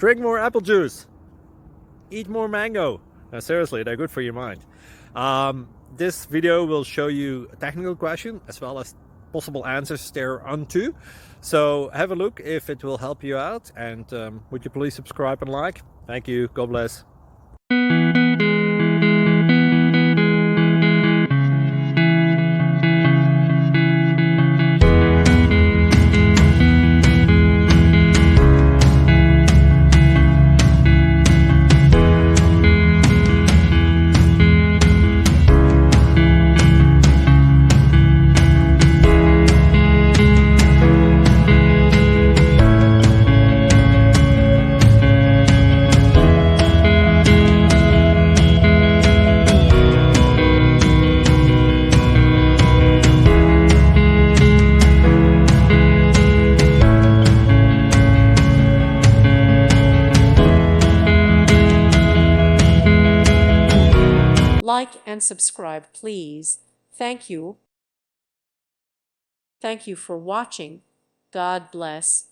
Drink more apple juice. Eat more mango. No, seriously, they're good for your mind. This video will show you a technical question as well as possible answers thereunto. So have a look if it will help you out, and would you please subscribe and like? Thank you. God bless. Like and subscribe, please. Thank you. Thank you for watching. God bless.